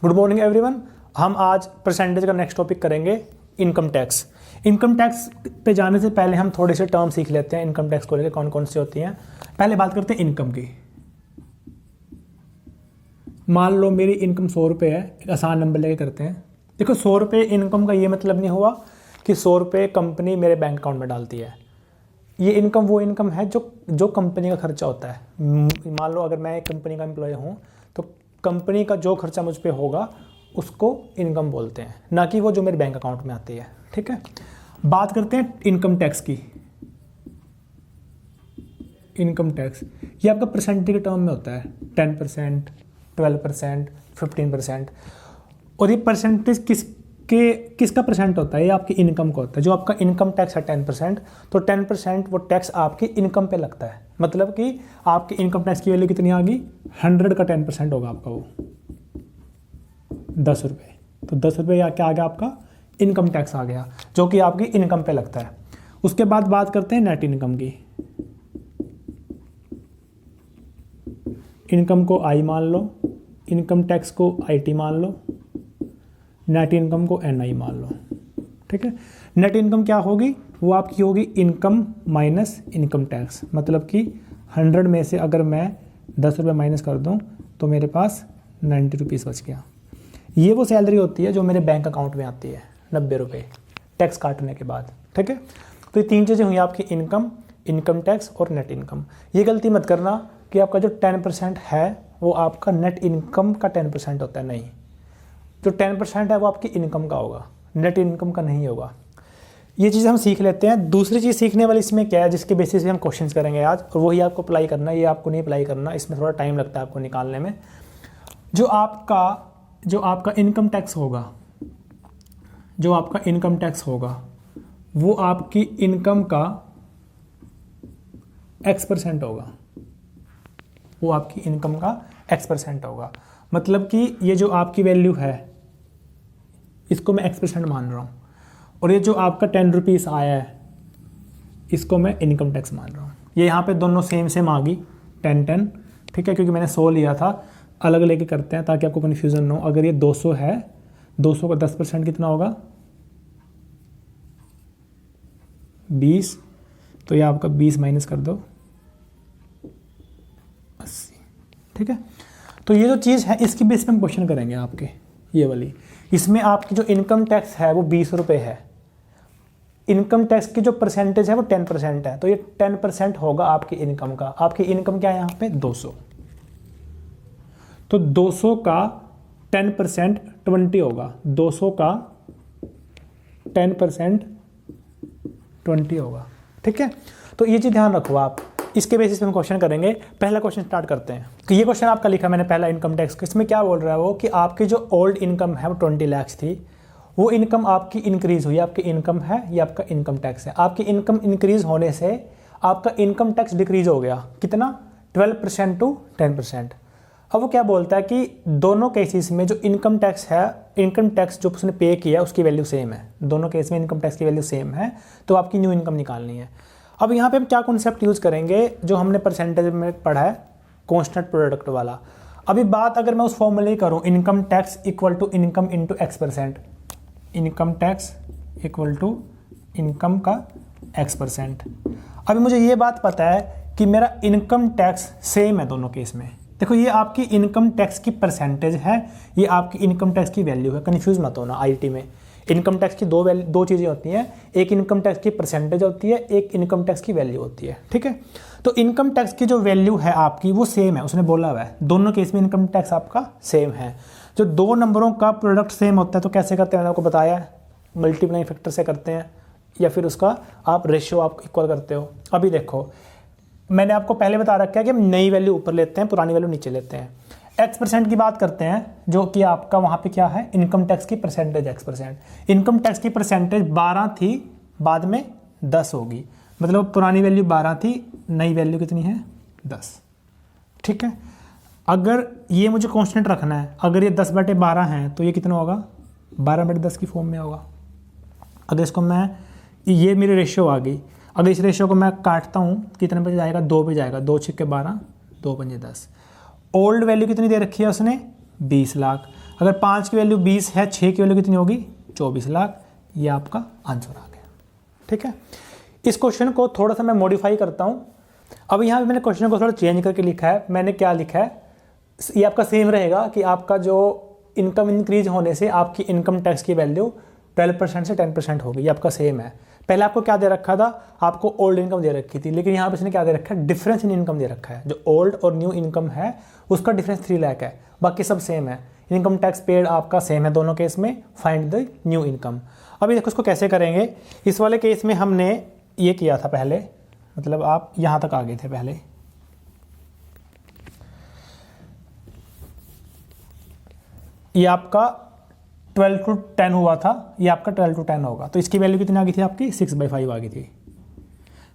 Good morning everyone. हम आज percentage का नेक्स्ट टॉपिक करेंगे इनकम टैक्स। इनकम टैक्स पे जाने से पहले हम थोड़े से टर्म सीख लेते हैं इनकम टैक्स को लेकर कौन कौन सी होती हैं। पहले बात करते हैं इनकम की। मान लो मेरी इनकम 100 रुपये है, एक आसान नंबर लेके करते हैं। देखो 100 रुपये इनकम का ये मतलब नहीं हुआ कि 100 रुपये कंपनी मेरे बैंक अकाउंट में डालती है। ये इनकम वो इनकम है जो कंपनी का खर्चा होता है। मान लो अगर मैं एक कंपनी का एम्प्लॉय हूँ तो कंपनी का जो खर्चा मुझ पे होगा उसको इनकम बोलते हैं, ना कि वो जो मेरे बैंक अकाउंट में आती है। ठीक है, बात करते हैं इनकम टैक्स की। इनकम टैक्स ये आपका परसेंटेज के टर्म में होता है, 10%, 12%, 15%। और ये परसेंटेज किसका परसेंट होता है? ये आपकी इनकम का होता है। जो आपका इनकम टैक्स है 10%, तो 10% वो टैक्स आपकी इनकम पे लगता है। मतलब कि आपकी इनकम टैक्स की वैल्यू कितनी आ गई? 100 का 10% होगा आपका वो 10 रुपये। तो 10 रुपये क्या आ गया? आपका इनकम टैक्स आ गया, जो कि आपकी इनकम पे लगता है। उसके बाद बात करते हैं नेट इनकम की। इनकम को आई मान लो, इनकम टैक्स को IT मान लो, नेट इनकम को NI मान लो। ठीक है, नेट इनकम क्या होगी? वो आपकी होगी इनकम माइनस इनकम टैक्स। मतलब कि 100 में से अगर मैं 10 रुपये माइनस कर दूं तो मेरे पास 90 रुपीज़ बच गया। ये वो सैलरी होती है जो मेरे बैंक अकाउंट में आती है, 90 रुपये टैक्स काटने के बाद। ठीक है, तो ये 3 चीज़ें हुई आपकी इनकम, इनकम टैक्स और नेट इनकम। ये गलती मत करना कि आपका जो 10% है वो आपका नेट इनकम का 10% होता है। नहीं, जो 10% है वो आपकी इनकम का होगा, नेट इनकम का नहीं होगा। ये चीज़ हम सीख लेते हैं। दूसरी चीज़ सीखने वाली इसमें क्या है, जिसके बेसिस पे हम क्वेश्चंस करेंगे आज, और वही आपको अप्लाई करना है। ये आपको नहीं अप्लाई करना, इसमें थोड़ा टाइम लगता है आपको निकालने में। जो आपका इनकम टैक्स होगा, जो आपका इनकम टैक्स होगा वो आपकी इनकम का X% होगा। वो आपकी इनकम का X% होगा। मतलब कि ये जो आपकी वैल्यू है इसको मैं X% मान रहा हूँ, और ये जो आपका 10 रुपीज़ आया है इसको मैं इनकम टैक्स मान रहा हूँ। ये यहाँ पे दोनों सेम आ गई, 10-10। ठीक है, क्योंकि मैंने 100 लिया था, अलग लेके करते हैं ताकि आपको कन्फ्यूज़न ना हो। अगर ये 200 है, 200 का 10% कितना होगा? 20। तो ये आपका 20 माइनस कर दो, 80। ठीक है, तो ये जो चीज़ है इसकी बेस पे हम क्वेश्चन करेंगे आपके, ये वाली। इसमें आपकी जो इनकम टैक्स है वो 20 रुपये है। इनकम टैक्स की जो परसेंटेज है वो 10% है, तो ये 10% होगा आपकी इनकम का। आपकी इनकम क्या है यहाँ पे? 200। तो 200 का 10% 20 होगा। 200 का 10% 20 होगा। ठीक है, तो ये चीज़ ध्यान रखो आप। इसके बेसिस पे हम क्वेश्चन करेंगे। पहला क्वेश्चन स्टार्ट करते हैं। तो ये क्वेश्चन आपका लिखा मैंने पहला इनकम टैक्स। इसमें क्या बोल रहा है वो कि आपकी जो ओल्ड इनकम है वो 20 लाख थी, वो इनकम आपकी इंक्रीज हुई। आपकी इनकम है, ये आपका इनकम टैक्स है। आपकी इनकम इंक्रीज होने से आपका इनकम टैक्स डिक्रीज हो गया। कितना? 12% टू 10%। अब वो क्या बोलता है कि दोनों केसेस में जो इनकम टैक्स है, इनकम टैक्स जो उसने पे किया उसकी वैल्यू सेम है। दोनों केस में इनकम टैक्स की वैल्यू सेम है, तो आपकी न्यू इनकम निकालनी है। अब यहाँ पे हम क्या कॉन्सेप्ट यूज़ करेंगे जो हमने परसेंटेज में पढ़ा है, कांस्टेंट प्रोडक्ट वाला। अभी बात अगर मैं उस फॉर्मूले करूँ, income tax equal to income into X%, income tax equal to income का X%। अभी मुझे ये बात पता है कि मेरा इनकम टैक्स सेम है दोनों केस में। देखो ये आपकी इनकम टैक्स की परसेंटेज है, ये आपकी इनकम टैक्स की वैल्यू है। कन्फ्यूज मत होना। IT में इनकम टैक्स की दो चीज़ें होती हैं, एक इनकम टैक्स की परसेंटेज होती है, एक इनकम टैक्स की वैल्यू होती है। ठीक है, तो इनकम टैक्स की जो वैल्यू है आपकी वो सेम है, उसने बोला हुआ है। दोनों केस में इनकम टैक्स आपका सेम है। जो दो नंबरों का प्रोडक्ट सेम होता है तो कैसे करते हैं, मैंने आपको बताया है, मल्टीप्लाइंग फैक्टर से करते हैं, या फिर उसका आप रेशियो आप इक्वल करते हो। अभी देखो मैंने आपको पहले बता रखा है कि हम नई वैल्यू ऊपर लेते हैं, पुरानी वैल्यू नीचे लेते हैं। X% की बात करते हैं, जो कि आपका वहाँ पे क्या है? इनकम टैक्स की परसेंटेज X%। इनकम टैक्स की परसेंटेज 12 थी, बाद में 10 होगी। मतलब पुरानी वैल्यू 12 थी, नई वैल्यू कितनी है? 10। ठीक है, अगर ये मुझे कांस्टेंट रखना है, अगर ये 10/12 हैं तो ये कितना होगा? 12/10 की फॉर्म में होगा। अगर इसको मैं, ये मेरी रेशियो आ गई, अगर इस रेशियो को मैं काटता हूँ कितने पे जाएगा? 2 पे जाएगा। 2 × 12, 2 × 10। ओल्ड वैल्यू कितनी दे रखी है उसने? 20 लाख। अगर 5 की वैल्यू 20 है, 6 की वैल्यू कितनी होगी 24 लाख। ये आपका आंसर आ गया। ठीक है, इस क्वेश्चन को थोड़ा सा मैं मॉडिफाई करता हूँ। अब यहाँ पे मैंने क्वेश्चन को थोड़ा चेंज करके लिखा है। मैंने क्या लिखा है, ये आपका सेम रहेगा कि आपका जो इनकम इंक्रीज होने से आपकी इनकम टैक्स की वैल्यू 12% से 10% होगी। ये आपका सेम है। पहले आपको क्या दे रखा था, आपको ओल्ड इनकम दे रखी थी, लेकिन यहाँ पे इसने क्या दे रखा है, डिफरेंस इन इनकम दे रखा है। जो ओल्ड और न्यू इनकम है उसका डिफरेंस 3 लाख है, बाकी सब सेम है। इनकम टैक्स पेड आपका सेम है दोनों केस में। Find the new income. अभी देखो इसको कैसे करेंगे। इस वाले केस में हमने ये किया था पहले, मतलब आप यहाँ तक आ गए थे पहले। ये आपका 12 to 10 हुआ था, ये आपका 12 to 10 होगा। तो इसकी वैल्यू कितनी आ गई थी आपकी 6/5 आ गई थी।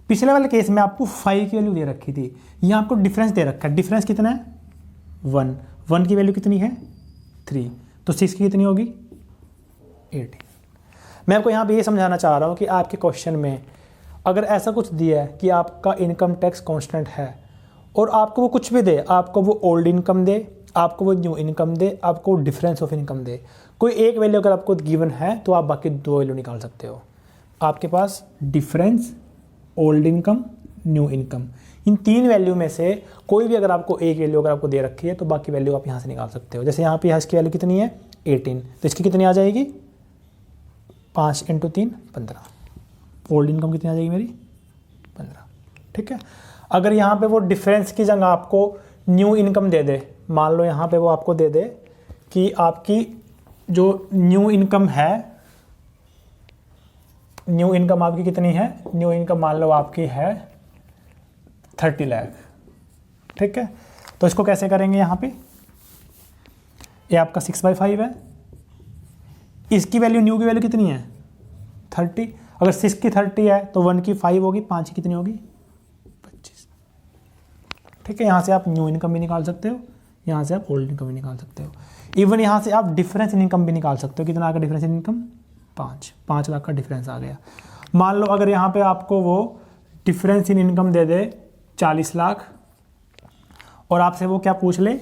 पिछले वाले केस में आपको 5 की वैल्यू दे रखी थी, यहाँ आपको डिफरेंस दे रखा है। डिफरेंस कितना है 1 की वैल्यू कितनी है 3, तो 6 की कितनी होगी 8। मैं आपको यहाँ पे ये समझाना चाह रहा हूँ कि आपके क्वेश्चन में अगर ऐसा कुछ दिया है कि आपका इनकम टैक्स कांस्टेंट है और आपको वो कुछ भी दे, आपको वो ओल्ड इनकम दे, आपको वो न्यू इनकम दे, आपको डिफरेंस ऑफ इनकम दे, कोई एक वैल्यू अगर आपको गिवन है तो आप बाकी 2 वैल्यू निकाल सकते हो। आपके पास difference, old income, new income, इन 3 वैल्यू में से कोई भी अगर आपको एक वैल्यू अगर आपको दे रखी है तो बाकी वैल्यू आप यहाँ से निकाल सकते हो। जैसे यहाँ पे इसकी वैल्यू कितनी है 18, तो इसकी कितनी आ जाएगी 5 × 3 15। ओल्ड इनकम कितनी आ जाएगी मेरी 15। ठीक है, अगर यहाँ पे वो डिफरेंस की जगह आपको न्यू इनकम दे दे, मान लो यहाँ पे वो आपको दे दे कि आपकी जो न्यू इनकम है, न्यू इनकम आपकी कितनी है, न्यू इनकम मान लो आपकी है 30 लाख। ठीक है, तो इसको कैसे करेंगे, यहाँ पे ये आपका 6/5 है, इसकी वैल्यू न्यू की वैल्यू कितनी है 30। अगर 6 की 30 है तो 1 की 5 होगी, 5 की कितनी होगी 25। ठीक है, यहाँ से आप न्यू इनकम भी निकाल सकते हो, यहाँ से आप ओल्ड इनकम भी निकाल सकते हो। इवन यहाँ से आप डिफरेंस इन इनकम भी निकाल सकते हो। कितना आ गया डिफरेंस इन इनकम 5 लाख का डिफरेंस आ गया। मान लो अगर यहाँ पे आपको वो डिफरेंस इन इनकम दे दे 40 लाख और आपसे वो क्या पूछ ले,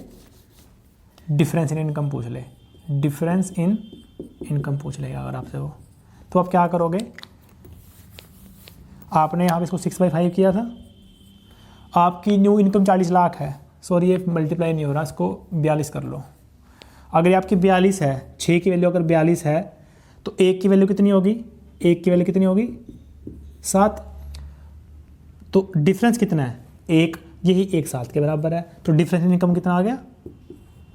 डिफरेंस इन इनकम पूछ ले, डिफरेंस इन इनकम पूछ लेगा अगर आपसे वो, तो आप क्या करोगे, आपने यहाँ पे इसको 6/5 किया था, आपकी न्यू इनकम 40 लाख है, सॉरी ये मल्टीप्लाई नहीं हो रहा, इसको 42 कर लो। अगर ये आपकी 42 है, 6 की वैल्यू अगर 42 है तो 1 की वैल्यू कितनी होगी, 1 की वैल्यू कितनी होगी 7। तो डिफरेंस कितना है 1, यही 1 7 के बराबर है, तो डिफरेंस इनकम कितना आ गया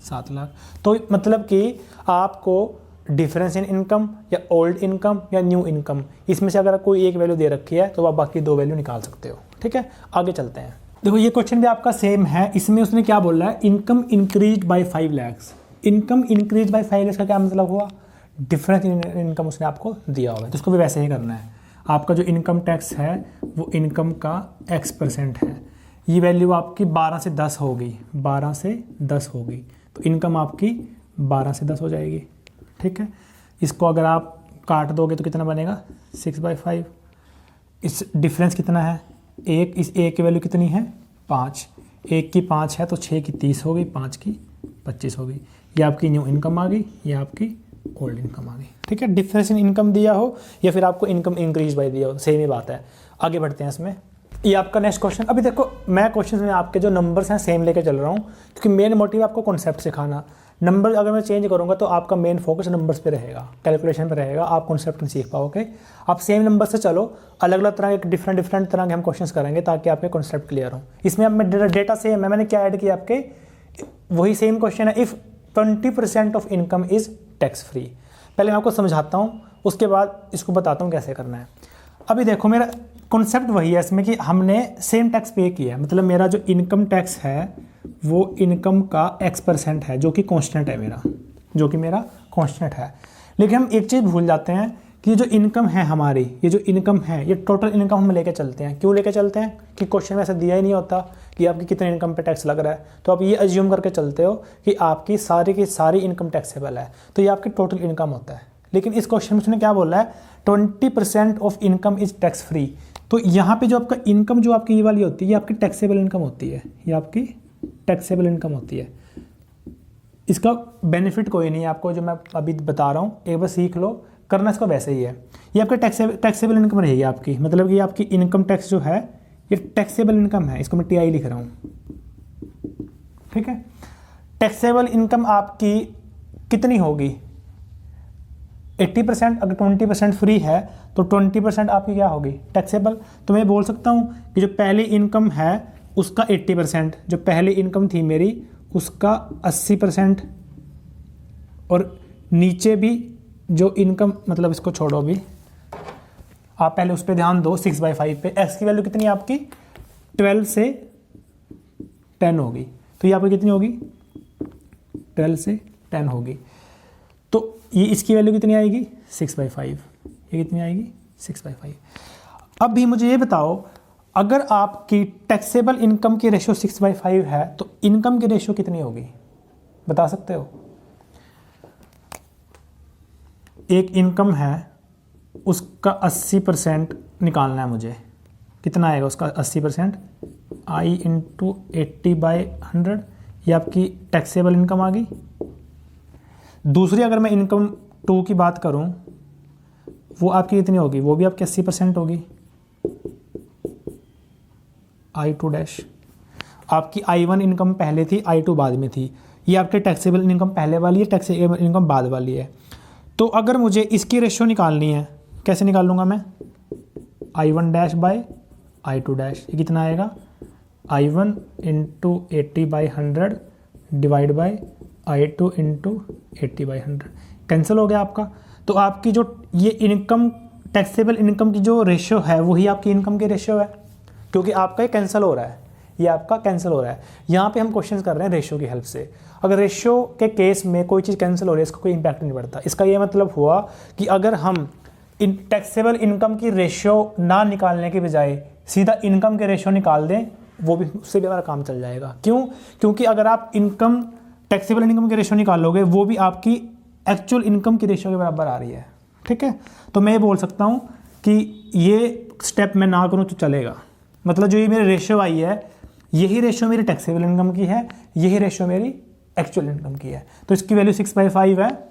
7 लाख। तो मतलब कि आपको डिफरेंस इन इनकम या ओल्ड इनकम या न्यू इनकम, इसमें से अगर कोई एक वैल्यू दे रखी है तो आप बाकी 2 वैल्यू निकाल सकते हो। ठीक है, आगे चलते हैं। देखो ये क्वेश्चन भी आपका सेम है। इसमें उसने क्या बोला है, income increase by 5 lakh. Income increase by 5 lakh का क्या मतलब हुआ, डिफरेंस इन इनकम उसने आपको दिया होगा, तो उसको भी वैसे ही करना है। आपका जो इनकम टैक्स है वो इनकम का X% है, ये वैल्यू आपकी 12 से 10 होगी, 12 से 10 होगी, तो इनकम आपकी 12 से 10 हो जाएगी। ठीक है, इसको अगर आप काट दोगे तो कितना बनेगा 6/5। इस डिफरेंस कितना है 1, इस 1 की वैल्यू कितनी है 5, 1 की 5 है तो 6 की 30 हो गई, 5 की 25 हो गई। ये आपकी न्यू इनकम आ गई, ये आपकी ओल्ड इनकम आ गई। ठीक है, डिफरेंस इन इनकम दिया हो या फिर आपको इनकम इंक्रीज बाय दिया हो, सेम ही बात है। आगे बढ़ते हैं इसमें। ये आपका नेक्स्ट क्वेश्चन। अभी देखो मैं क्वेश्चन में आपके जो नंबर्स हैं सेम लेके चल रहा हूँ, क्योंकि मेन मोटिव आपको कॉन्सेप्ट सिखाना। नंबर अगर मैं चेंज करूँगा तो आपका मेन फोकस नंबर्स पे रहेगा, कैलकुलेशन पे रहेगा, आप कॉन्सेप्ट नहीं सीख पाओगे। आप सेम नंबर से चलो, अलग अलग तरह के डिफरेंट तरह के हम क्वेश्चंस करेंगे ताकि आपके कॉन्सेप्ट क्लियर हो। इसमें अब मैं डेटा सेम है, मैंने क्या ऐड किया आपके, वही सेम क्वेश्चन है, if 20% of income is tax free. पहले मैं आपको समझाता हूँ, उसके बाद इसको बताता हूँ कैसे करना है। अभी देखो मेरा कॉन्सेप्ट वही है इसमें कि हमने सेम टैक्स पे किया है, मतलब मेरा जो इनकम टैक्स है वो इनकम का X% है, जो कि कांस्टेंट है मेरा, जो कि मेरा कांस्टेंट है। लेकिन हम एक चीज़ भूल जाते हैं कि जो इनकम है हमारी, ये जो इनकम है ये टोटल इनकम हम लेके चलते हैं। क्यों लेके चलते हैं कि क्वेश्चन में ऐसा दिया ही नहीं होता कि आपकी कितने इनकम पे टैक्स लग रहा है, तो आप ये अज्यूम करके चलते हो कि आपकी सारी की सारी इनकम टैक्सेबल है, तो ये आपकी टोटल इनकम होता है। लेकिन इस क्वेश्चन में उसने क्या बोला है, 20% of income is tax free. तो यहाँ पे जो आपका इनकम जो आपकी ये वाली होती है, ये आपकी टैक्सेबल इनकम होती है, ये आपकी टैक्सेबल इनकम होती है। इसका बेनिफिट कोई नहीं है आपको, जो मैं अभी बता रहा हूँ एक बार सीख लो, करना इसको वैसे ही है। ये आपका टैक्सेबल इनकम रहेगी आपकी, मतलब कि आपकी इनकम टैक्स जो है ये टैक्सेबल इनकम है, इसको मैं TI लिख रहा हूँ, ठीक है। टैक्सेबल इनकम आपकी कितनी होगी 80%, अगर 20% फ्री है तो 20% आपकी क्या होगी टैक्सेबल। तो मैं बोल सकता हूँ कि जो पहली इनकम है उसका 80%, जो पहली इनकम थी मेरी उसका 80%, और नीचे भी जो इनकम, मतलब इसको छोड़ो अभी, आप पहले उस पर ध्यान दो 6/5 पे। एक्स की वैल्यू कितनी है आपकी 12 से 10 होगी, तो ये आपकी कितनी होगी 12 से 10 होगी। तो ये इसकी वैल्यू कितनी आएगी 6/5, ये कितनी आएगी 6/5। अब भी मुझे ये बताओ, अगर आपकी टैक्सेबल इनकम की रेशियो 6/5 है तो इनकम की रेशियो कितनी होगी, बता सकते हो। एक इनकम है उसका 80% निकालना है मुझे, कितना आएगा उसका 80%, I × 80/100, ये आपकी टैक्सेबल इनकम आ गई। दूसरी अगर मैं इनकम 2 की बात करूं, वो आपकी कितनी होगी, वो भी आपकी 80% होगी, I2-। आपकी I1 इनकम पहले थी, I2 बाद में थी, ये आपके टैक्सेबल इनकम पहले वाली है, टैक्सेबल इनकम बाद वाली है। तो अगर मुझे इसकी रेशियो निकालनी है, कैसे निकाल लूँगा मैं, I1-I2-, ये कितना आएगा I1 × 80/100 divide by I2 × 80/100, cancel हो गया आपका। तो आपकी जो ये इनकम टैक्सेबल इनकम की जो रेशियो है वही आपकी इनकम की रेशियो है, क्योंकि आपका ये कैंसिल हो रहा है, ये आपका कैंसिल हो रहा है। यहाँ पे हम क्वेश्चन कर रहे हैं रेशियो की हेल्प से। अगर रेशियो के केस में कोई चीज़ कैंसिल हो रही है इसका कोई इंपैक्ट नहीं पड़ता। इसका ये मतलब हुआ कि अगर हम टैक्सेबल इनकम की रेशियो ना निकालने के बजाय सीधा इनकम के रेशियो निकाल दें, वो भी, उससे भी हमारा काम चल जाएगा। क्यों, क्योंकि अगर आप इनकम टैक्सेबल इनकम की रेशियो निकालोगे वो भी आपकी एक्चुअल इनकम की रेशियो के बराबर आ रही है, ठीक है। तो मैं ये बोल सकता हूँ कि ये स्टेप मैं ना करूँ तो चलेगा, मतलब जो ये मेरी रेशियो आई है यही रेशियो मेरी टैक्सेबल इनकम की है, यही रेशियो मेरी एक्चुअल इनकम की है। तो इसकी वैल्यू 6/5 है।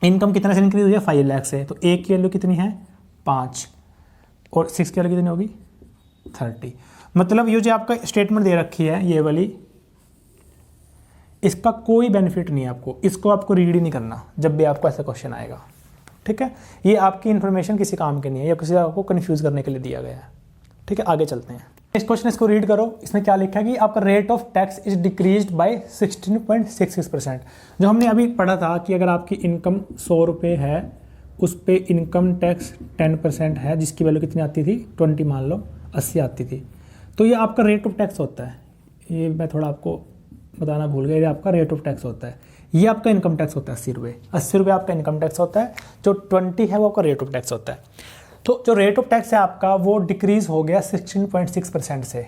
इनकम कितने से इंक्रीज हुई है 5 लाख से, तो एक की वैल्यू कितनी है 5, और 6 की वैल्यू कितनी होगी 30। मतलब ये जो आपका स्टेटमेंट दे रखी है ये वाली, इसका कोई बेनिफिट नहीं है आपको, इसको आपको रीड ही नहीं करना जब भी आपको ऐसा क्वेश्चन आएगा, ठीक है। ये आपकी इन्फॉर्मेशन किसी काम की नहीं है, या किसी आपको कन्फ्यूज़ करने के लिए दिया गया है, ठीक है। आगे चलते हैं। इस क्वेश्चन इसको रीड करो, इसमें क्या लिखा है कि आपका rate of tax is decreased bye 16.66%। जो हमने अभी पढ़ा था कि अगर आपकी इनकम 100 रुपये है, उस पे इनकम टैक्स 10% है, जिसकी वैल्यू कितनी आती थी 20, मान लो 80 आती थी, तो ये आपका रेट ऑफ टैक्स होता है। ये मैं थोड़ा आपको बताना भूल गया, ये आपका रेट ऑफ टैक्स होता है। ये आपका इनकम टैक्स होता है 80 रुपये, 80 रुपये आपका इनकम टैक्स होता है, जो 20 है वो आपका रेट ऑफ टैक्स होता है। तो जो रेट ऑफ टैक्स है आपका वो डिक्रीज़ हो गया 16.6% से।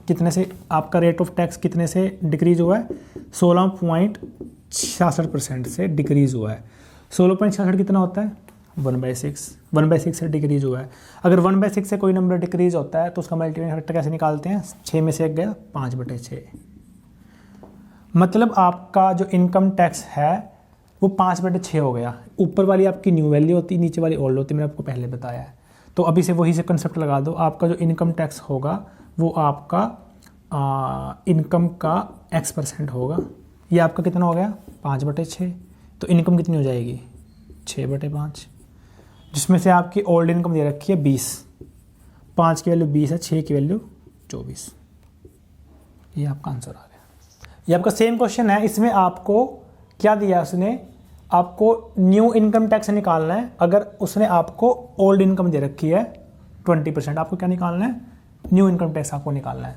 कितने से आपका रेट ऑफ टैक्स कितने से डिक्रीज़ हुआ है 16.66% से डिक्रीज़ हुआ है। 16.66 कितना होता है 1/6, 1/6 से डिक्रीज़ हुआ है। अगर 1/6 से कोई नंबर डिक्रीज़ होता है तो उसका मल्टीप्लाइंग फैक्टर कैसे निकालते हैं, 6 में से 1 गया 5/6। मतलब आपका जो इनकम टैक्स है वो 5/6 हो गया। ऊपर वाली आपकी न्यू वैल्यू होती, नीचे वाली ओल्ड होती, मैंने आपको पहले बताया है। तो अभी से वही से कंसेप्ट लगा दो, आपका जो इनकम टैक्स होगा वो आपका इनकम का X% होगा। ये आपका कितना हो गया 5/6, तो इनकम कितनी हो जाएगी 6/5, जिसमें से आपकी ओल्ड इनकम दे रखी है 20, 5 की वैल्यू 20 है, 6 की वैल्यू 24। ये आपका आंसर आ गया। ये आपका सेम क्वेश्चन है, इसमें आपको क्या दिया उसने, आपको न्यू इनकम टैक्स निकालना है। अगर उसने आपको ओल्ड इनकम दे रखी है 20%, आपको क्या निकालना है न्यू इनकम टैक्स आपको निकालना है।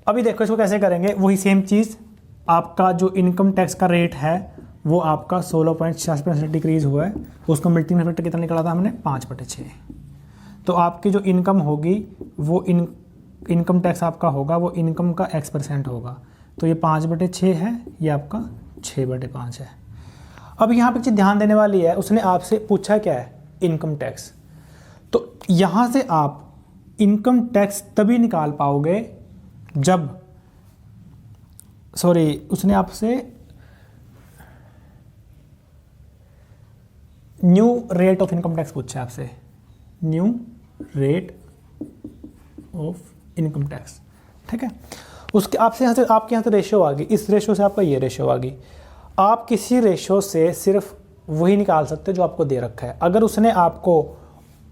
अभी देखो इसको कैसे करेंगे, वही सेम चीज़, आपका जो इनकम टैक्स का रेट है वो आपका 16.66% डिक्रीज़ हुआ है, उसका मल्टीप्लाइंग फैक्टर कितना निकाला था हमने 5/6। तो आपकी जो इनकम होगी वो इनकम टैक्स आपका होगा वो इनकम का X% होगा। तो ये 5/6 है, ये आपका 6/5 है। अब यहाँ पे चीज़ ध्यान देने वाली है, उसने आपसे पूछा क्या है इनकम टैक्स, तो यहाँ से आप इनकम टैक्स तभी निकाल पाओगे जब, सॉरी उसने आपसे new rate of income tax पूछा है आपसे, new rate of income tax, ठीक है। उसके आपके यहाँ से रेशियो आ गई, इस रेशियो से आपका ये रेशियो आ गई। आप किसी रेशियो से सिर्फ वही निकाल सकते जो आपको दे रखा है। अगर उसने आपको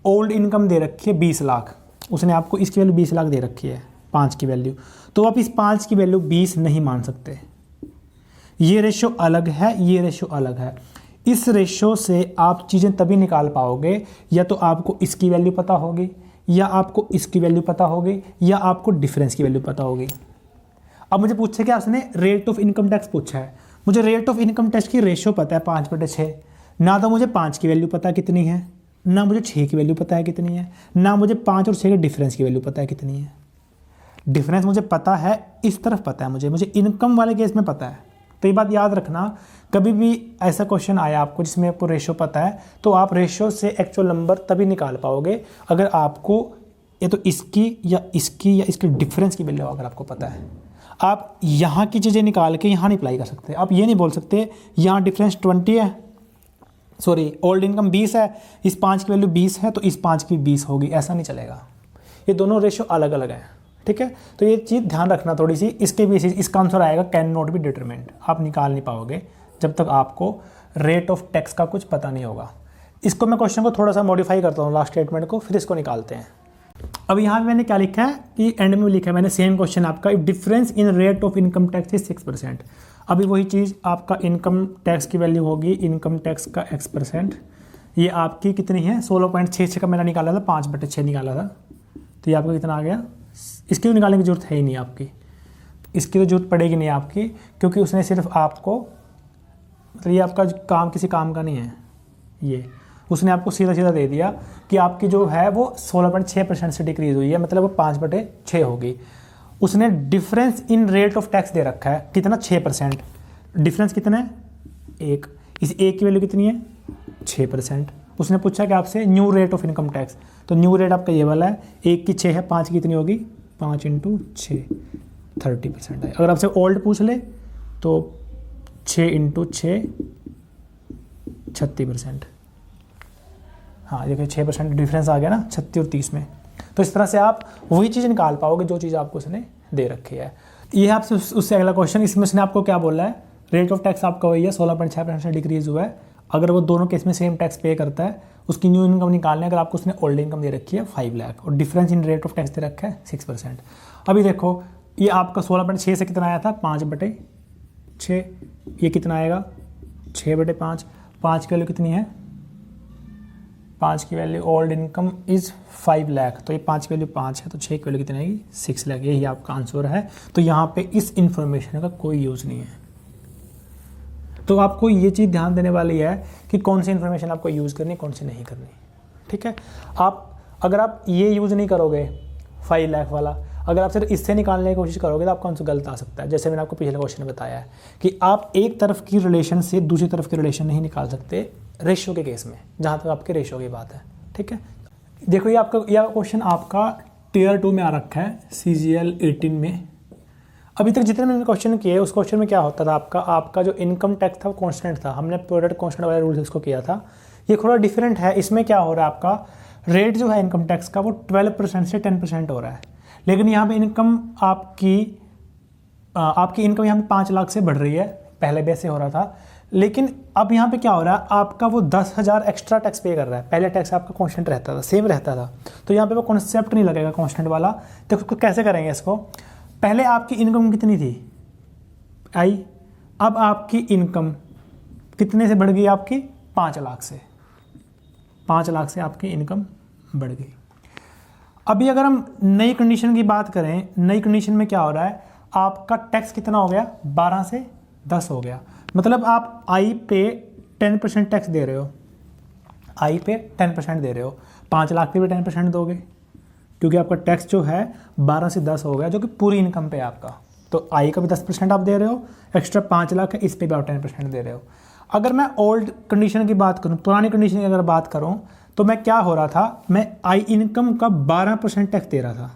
ओल्ड इनकम दे रखी है 20 लाख, उसने आपको इसकी वैल्यू 20 लाख दे रखी है, 5 की वैल्यू, तो आप इस 5 की वैल्यू 20 नहीं मान सकते। ये रेशियो अलग है, ये रेशियो अलग है। इस रेशियो से आप चीज़ें तभी निकाल पाओगे या तो आपको इसकी वैल्यू पता होगी, या आपको इसकी वैल्यू पता होगी, या आपको डिफरेंस की वैल्यू पता होगी। अब मुझे पूछे कि आपने रेट ऑफ इनकम टैक्स पूछा है, मुझे रेट ऑफ इनकम टैक्स की रेशियो पता है 5/6, ना तो मुझे 5 की वैल्यू पता कितनी है, ना मुझे 6 की वैल्यू पता है कितनी है, ना मुझे 5 और 6 के डिफरेंस की वैल्यू पता है कितनी है। डिफरेंस मुझे पता है, इस तरफ पता है, मुझे इनकम वाले केस में पता है। तो ये बात याद रखना, कभी भी ऐसा क्वेश्चन आया आपको जिसमें आपको रेशियो पता है, तो आप रेशियो से एक्चुअल नंबर तभी निकाल पाओगे अगर आपको या तो इसकी या इसके डिफरेंस की वैल्यू अगर आपको पता है। आप यहाँ की चीज़ें निकाल के यहाँ नहीं अप्लाई कर सकते। आप ये नहीं बोल सकते यहाँ डिफरेंस 20 है, सॉरी ओल्ड इनकम 20 है, इस 5 की वैल्यू 20 है तो इस 5 की 20 होगी, ऐसा नहीं चलेगा। ये दोनों रेशियो अलग अलग हैं, ठीक है। तो ये चीज़ ध्यान रखना थोड़ी सी। इसके बेसिस इसका आंसर आएगा कैन नॉट बी डिटरमिन्ड। आप निकाल नहीं पाओगे जब तक आपको रेट ऑफ टैक्स का कुछ पता नहीं होगा। इसको मैं क्वेश्चन को थोड़ा सा मॉडिफाई करता हूँ लास्ट स्टेटमेंट को, फिर इसको निकालते हैं। अब यहाँ पे मैंने क्या लिखा है कि एंड में लिखा है मैंने सेम क्वेश्चन आपका, difference in rate of income tax is 6%। अभी वही चीज़ आपका इनकम टैक्स की वैल्यू होगी इनकम टैक्स का x%। ये आपकी कितनी है 16.66 का मैंने निकाला था, 5/6 निकाला था, तो ये आपका कितना आ गया। इसकी तो निकालने की जरूरत है ही नहीं आपकी, इसकी तो जरूरत पड़ेगी नहीं आपकी, क्योंकि उसने सिर्फ आपको, मतलब ये आपका काम किसी काम का नहीं है, ये उसने आपको सीधा सीधा दे दिया कि आपकी जो है वो 16.6% से डिक्रीज हुई है, मतलब वो 5/6 होगी। उसने difference in rate of tax दे रखा है कितना 6%। डिफरेंस कितना है 1, इस 1 की वैल्यू कितनी है 6%। उसने पूछा कि आपसे new rate of income tax, तो न्यू रेट आपका ये वाला है, 1 की 6 है, 5 की कितनी होगी 5 × 6 30% है। अगर आपसे ओल्ड पूछ ले तो 6 × 6 36%। हाँ देखिए 6% डिफरेंस आ गया ना 36 और 30 में। तो इस तरह से आप वही चीज़ निकाल पाओगे जो चीज़ आपको उसने दे रखी है। ये है आपसे उससे अगला क्वेश्चन, इसमें उसने आपको क्या बोला है, रेट ऑफ टैक्स आपका वही है 16.6% से डिक्रीज हुआ है। अगर वो दोनों केस में सेम टैक्स पे करता है, उसकी न्यू इनकम निकालने, अगर आपको उसने ओल्ड इनकम दे रखी है 5 लाख और difference in rate of tax दे रखा है 6%। अभी देखो ये आपका 16.6 से कितना आया था 5/6, ये कितना आएगा 6/5। 5 की वैल्यू कितनी है 5 की value old income is 5 lakh, तो ये 5 की वैल्यू 5 है, तो 6 की वैल्यू कितनी आएगी 6 लाख। यही आपका आंसर है। तो यहाँ पे इस इंफॉर्मेशन का कोई यूज़ नहीं है। तो आपको ये चीज़ ध्यान देने वाली है कि कौन सी इन्फॉर्मेशन आपको यूज़ करनी, कौन सी नहीं करनी, ठीक है। अगर आप ये यूज़ नहीं करोगे 5 लाख वाला, अगर आप सिर्फ इससे निकालने की कोशिश करोगे तो आपका आंसर गलत आ सकता है। जैसे मैंने आपको पिछले क्वेश्चन में बताया है कि आप एक तरफ की रिलेशन से दूसरी तरफ की रिलेशन नहीं निकाल सकते रेशियो के केस में, जहाँ तक आपके रेशियो की बात है, ठीक है। देखो ये क्वेश्चन आपका टियर 2 में आ रखा है CGL 18 में। अभी तक जितने मैंने क्वेश्चन किए उस क्वेश्चन में क्या होता था, आपका जो इनकम टैक्स था वो कॉन्स्टेंट था, हमने प्रोडक्ट कॉन्स्टेंट वाले रूल से इसको किया था। ये थोड़ा डिफरेंट है, इसमें क्या हो रहा है आपका रेट जो है इनकम टैक्स का वो 12% से 10% हो रहा है। लेकिन यहाँ पे इनकम आपकी इनकम यहाँ पे 5 लाख से बढ़ रही है, पहले भी ऐसे हो रहा था। लेकिन अब यहाँ पे क्या हो रहा है, आपका वो 10,000 एक्स्ट्रा टैक्स पे कर रहा है। पहले टैक्स आपका कांस्टेंट रहता था, सेम रहता था, तो यहाँ पे वो कॉन्सेप्ट नहीं लगेगा कांस्टेंट वाला। तो उसको कैसे करेंगे इसको, पहले आपकी इनकम कितनी थी आई, अब आपकी इनकम कितने से बढ़ गई आपकी 5 लाख से, 5 लाख से आपकी इनकम बढ़ गई। अभी अगर हम नई कंडीशन की बात करें, नई कंडीशन में क्या हो रहा है, आपका टैक्स कितना हो गया 12 से 10 हो गया। मतलब आप आई पे 10% टैक्स दे रहे हो, आई पे 10% दे रहे हो, 5 लाख पे भी 10% दोगे, क्योंकि आपका टैक्स जो है 12 से 10 हो गया, जो कि पूरी इनकम पे है आपका। तो आई का भी 10% आप दे रहे हो, एक्स्ट्रा 5 लाख है, इस पे भी आप 10% दे रहे हो। अगर मैं ओल्ड कंडीशन की बात करूँ, पुरानी कंडीशन की अगर बात करूँ, तो मैं क्या हो रहा था, मैं आई इनकम का 12% टैक्स दे रहा था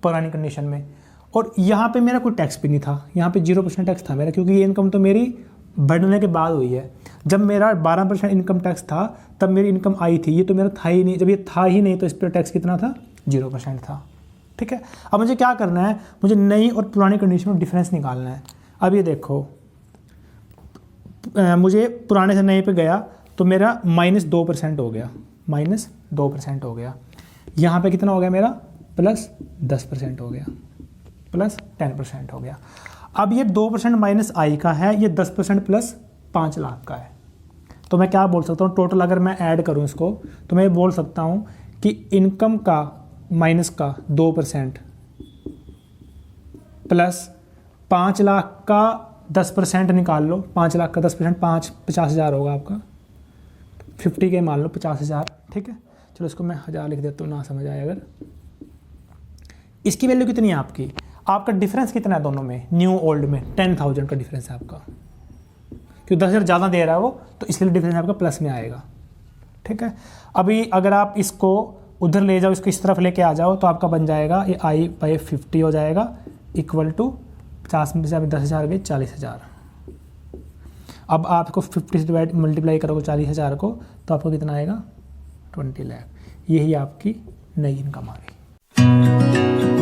पुरानी कंडीशन में, और यहाँ पे मेरा कोई टैक्स भी नहीं था, यहाँ पे 0% टैक्स था मेरा, क्योंकि ये इनकम तो मेरी बढ़ने के बाद हुई है। जब मेरा 12% इनकम टैक्स था तब मेरी इनकम आई थी, ये तो मेरा था ही नहीं। जब ये था ही नहीं तो इस पर टैक्स कितना था? 0% था। ठीक है, अब मुझे क्या करना है, मुझे नई और पुरानी कंडीशन में डिफरेंस निकालना है। अब ये देखो, मुझे पुराने से नए पे गया तो मेरा -2% हो गया, -2% हो गया। यहाँ पे कितना हो गया मेरा? +10% हो गया, +10% हो गया। अब ये 2% माइनस आई का है, ये 10% प्लस 5 लाख का है। तो मैं क्या बोल सकता हूँ, टोटल अगर मैं ऐड करूँ इसको तो मैं ये बोल सकता हूँ कि इनकम का माइनस का 2% प्लस 5 लाख का 10% निकाल लो। 5 लाख का 10%, 50,000 होगा आपका, 50 के मान लो 50,000। ठीक है, चलो इसको मैं 1000 लिख देता हूँ, ना समझ आए अगर। इसकी वैल्यू कितनी है आपकी? आपका डिफरेंस कितना है दोनों में, न्यू ओल्ड में? 10,000 का डिफरेंस है आपका, क्योंकि 10,000 ज़्यादा दे रहा है वो, तो इसलिए डिफरेंस आपका प्लस में आएगा। ठीक है, अभी अगर आप इसको उधर ले जाओ, इसको इस तरफ लेके आ जाओ तो आपका बन जाएगा ये I/50 हो जाएगा, इक्वल टू 50 में से अभी 10,000 गए 40,000। अब आपको 50 से डिवाइड मल्टीप्लाई करोगे 40,000 को तो आपको कितना आएगा? 20 लाख। यही आपकी नई इनकम आ गई।